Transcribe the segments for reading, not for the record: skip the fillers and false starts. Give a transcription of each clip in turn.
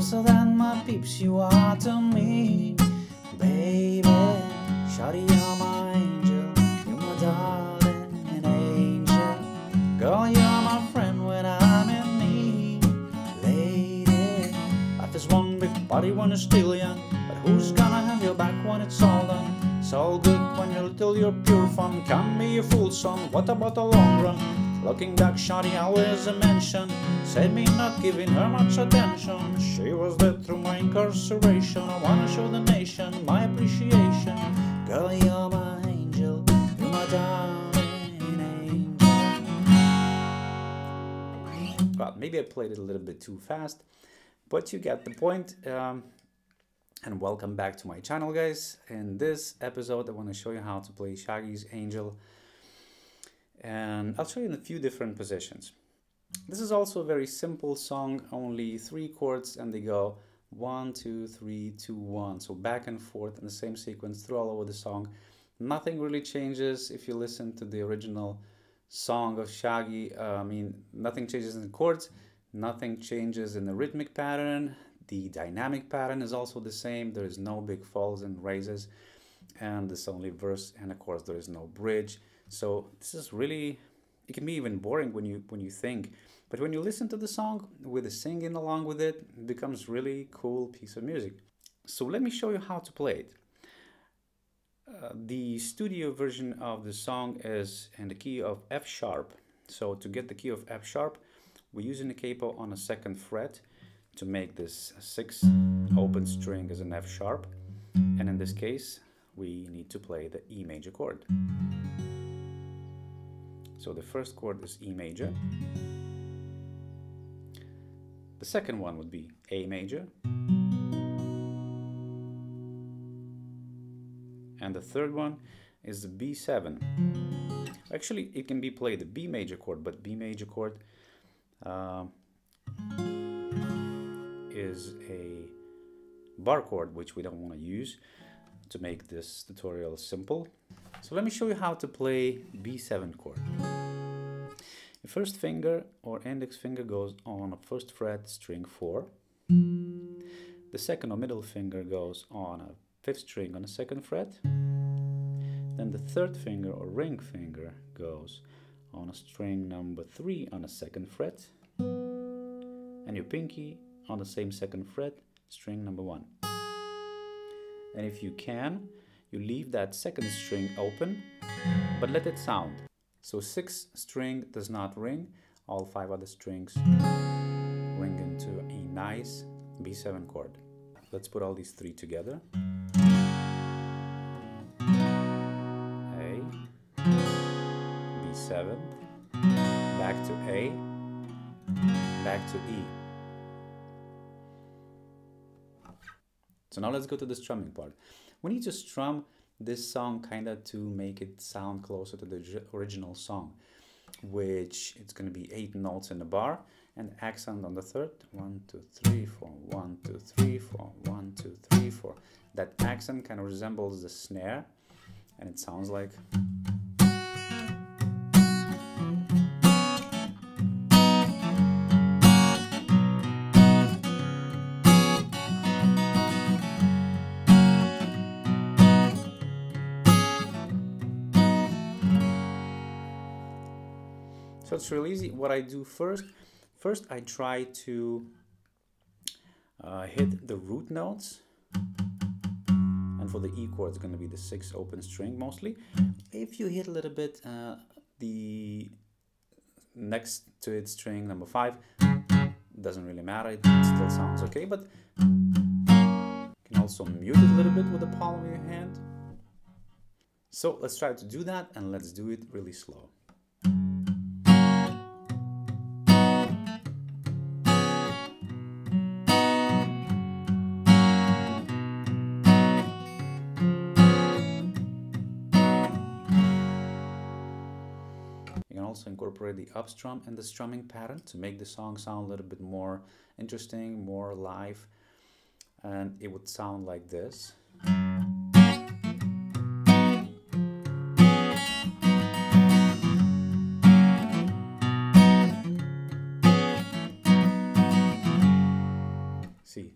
closer than my peeps you are to me. Baby, shawty, you're my angel, you're my darling angel. Girl, you're my friend when I'm in need. Lady, life is one big party when you're still young, but who's gonna have your back when it's all done? It's all good when you're little, you're pure fun. Can't be a fool, son, what about the long run? Looking back, shawty always a mention, said me not giving her much attention. She was dead through my incarceration. I wanna show the nation my appreciation. Girl, you're my angel, you're my darling angel. Well, maybe I played it a little bit too fast, but you get the point. And welcome back to my channel, guys. In this episode, I want to show you how to play Shaggy's Angel. And I'll show you in a few different positions. This is also a very simple song, only 3 chords, and they go 1, 2, 3, 2, 1. So back and forth in the same sequence through all over the song. Nothing really changes if you listen to the original song of Shaggy. Nothing changes in the chords, nothing changes in the rhythmic pattern. The dynamic pattern is also the same. There is no big falls and raises, and there's only verse, and of course there is no bridge. So this is really, it can be even boring when you think, but when you listen to the song with the singing along with it, it becomes really cool piece of music. So let me show you how to play it. The studio version of the song is in the key of F sharp. So to get the key of F sharp, we're using the capo on a 2nd fret to make this 6th open string as an F sharp. And in this case, we need to play the E major chord. So the first chord is E major. The second one would be A major. And the third one is the B7. Actually, it can be played the B major chord, but B major chord is a bar chord, which we don't want to use to make this tutorial simple. So let me show you how to play B7 chord. The first finger or index finger goes on a 1st fret string 4. The second or middle finger goes on a 5th string on a 2nd fret. Then the 3rd finger or ring finger goes on a string number 3 on a 2nd fret. And your pinky on the same 2nd fret, string number 1. And if you can, you leave that 2nd string open, but let it sound. So 6th string does not ring, all 5 other strings ring into a nice B7 chord. Let's put all these 3 together. A, B7, back to A, back to E. So now let's go to the strumming part. We need to strum this song kind of to make it sound closer to the original song, which it's going to be 8 notes in the bar and accent on the 3rd. 1, 2, 3, 4, 1, 2, 3, 4, 1, 2, 3, 4. That accent kind of resembles the snare, and it sounds like. So it's really easy. What I do first I try to hit the root notes, and for the E chord it's going to be the 6th open string mostly. If you hit a little bit the next to it string number 5, doesn't really matter, it still sounds okay, but you can also mute it a little bit with the palm of your hand. So let's try to do that, and let's do it really slow. Also incorporate the upstrum and the strumming pattern to make the song sound a little bit more interesting, more live, and it would sound like this. See,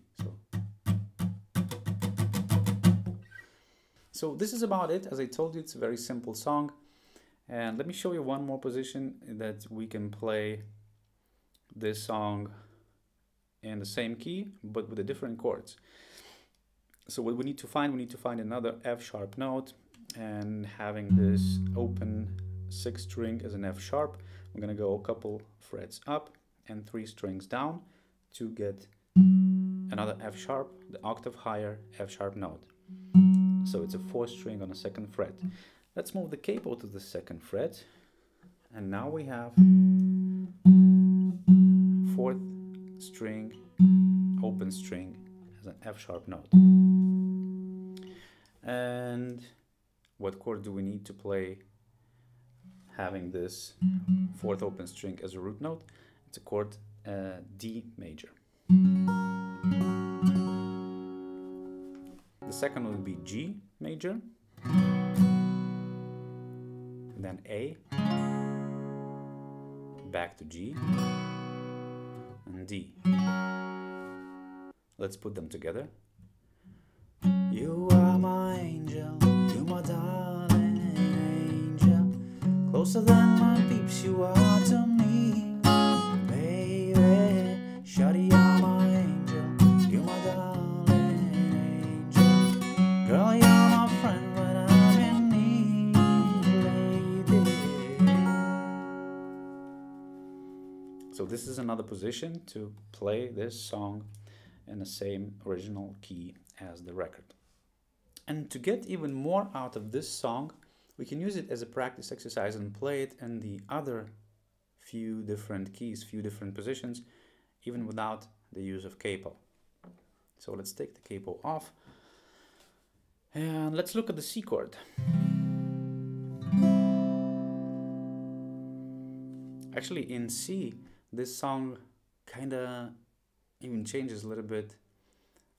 So this is about it. As I told you, it's a very simple song. And let me show you one more position that we can play this song in the same key, but with the different chords. So what we need to find another F sharp note, and having this open 6th string as an F sharp, we're gonna go a couple frets up and 3 strings down to get another F sharp, the octave higher F sharp note. So it's a 4th string on a 2nd fret. Let's move the capo to the 2nd fret, and now we have 4th string, open string as an F sharp note. And what chord do we need to play having this 4th open string as a root note? It's a chord D major. The second will be G major, then A, back to G, and D. Let's put them together. You are my angel, you're my darling angel, closer than my peeps you are to me, baby. Shawty, you're my angel, you're my darling angel, girl, you're my friend when I'm in need, lady. So this is another position to play this song in the same original key as the record. And to get even more out of this song, we can use it as a practice exercise and play it in the other few different keys, few different positions, even without the use of capo. So let's take the capo off and let's look at the C chord. Actually, in C, this song kinda even changes a little bit,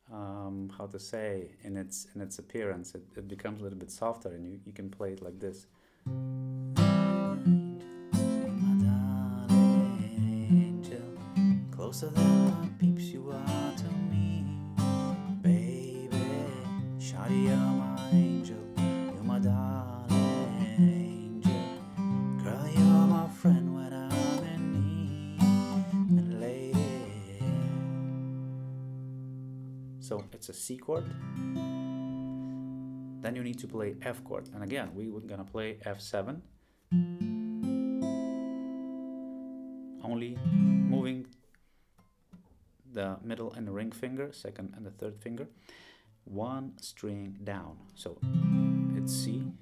how to say, in its appearance. It becomes a little bit softer, and you can play it like this. Closer than my peeps you are to me, baby. Shawty, you're my angel, you're my darling angel, girl, you're my friend when I'm in need, and lady. So it's a C chord. Then you need to play F chord, and again we were gonna play F7, only moving the middle and the ring finger, 2nd and the 3rd finger, 1 string down. So it's C,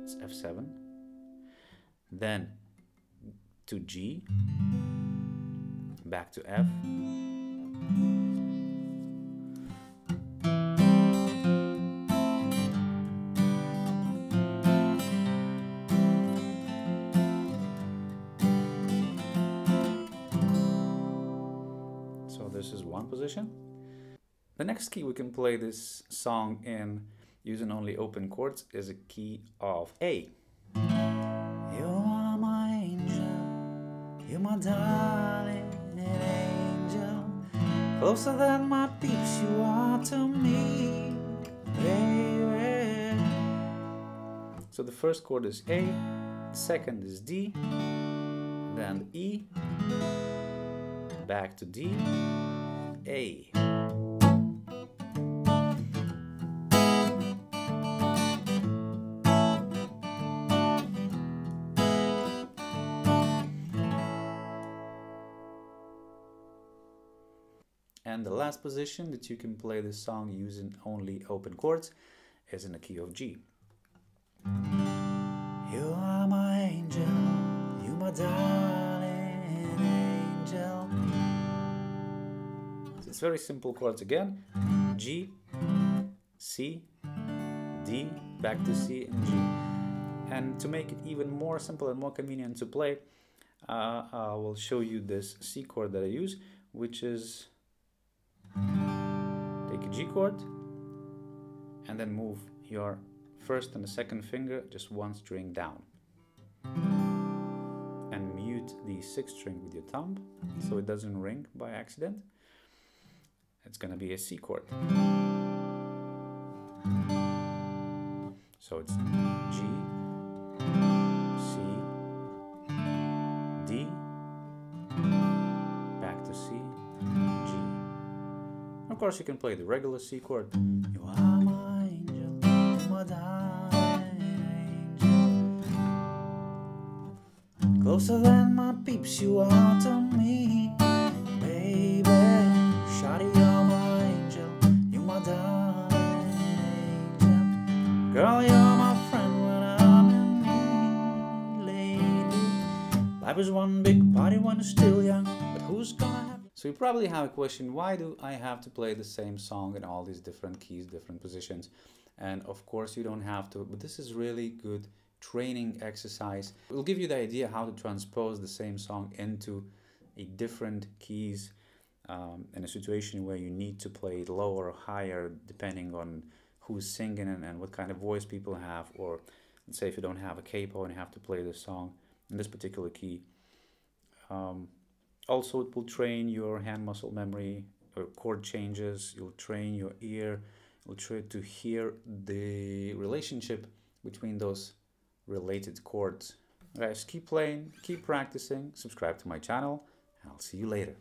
it's F7, then to G, back to F, this is one position. The next key we can play this song in using only open chords is a key of A. You are my angel, you're my darling angel, closer than my peeps you are to me, baby. So the first chord is A, the second is D, then E, back to D, A. And the last position that you can play this song using only open chords is in the key of G. You are my angel, you my darling angel. It's very simple chords again. G, C, D, back to C and G. And to make it even more simple and more convenient to play, I will show you this C chord that I use, which is take a G chord and then move your first and the second finger just 1 string down. And mute the 6th string with your thumb so it doesn't ring by accident. It's gonna be a C chord. So it's G, C, D, back to C, G. Of course, you can play the regular C chord. You are my angel, my darling angel. Closer than my peeps, you are to me, baby. Shawty, you're my angel, you're my darling angel. Girl, you're my friend when I'm in need, lady. Life is one big party when you're still young, but who's gonna have... So you probably have a question, why do I have to play the same song in all these different keys, different positions? And of course you don't have to, but this is really good training exercise. It will give you the idea how to transpose the same song into a different keys in a situation where you need to play it lower or higher depending on who's singing and what kind of voice people have. Or let's say if you don't have a capo and you have to play this song in this particular key. Also, it will train your hand muscle memory or chord changes. You'll train your ear. You'll try to hear the relationship between those related chords. Guys, keep playing, keep practicing, subscribe to my channel, and I'll see you later.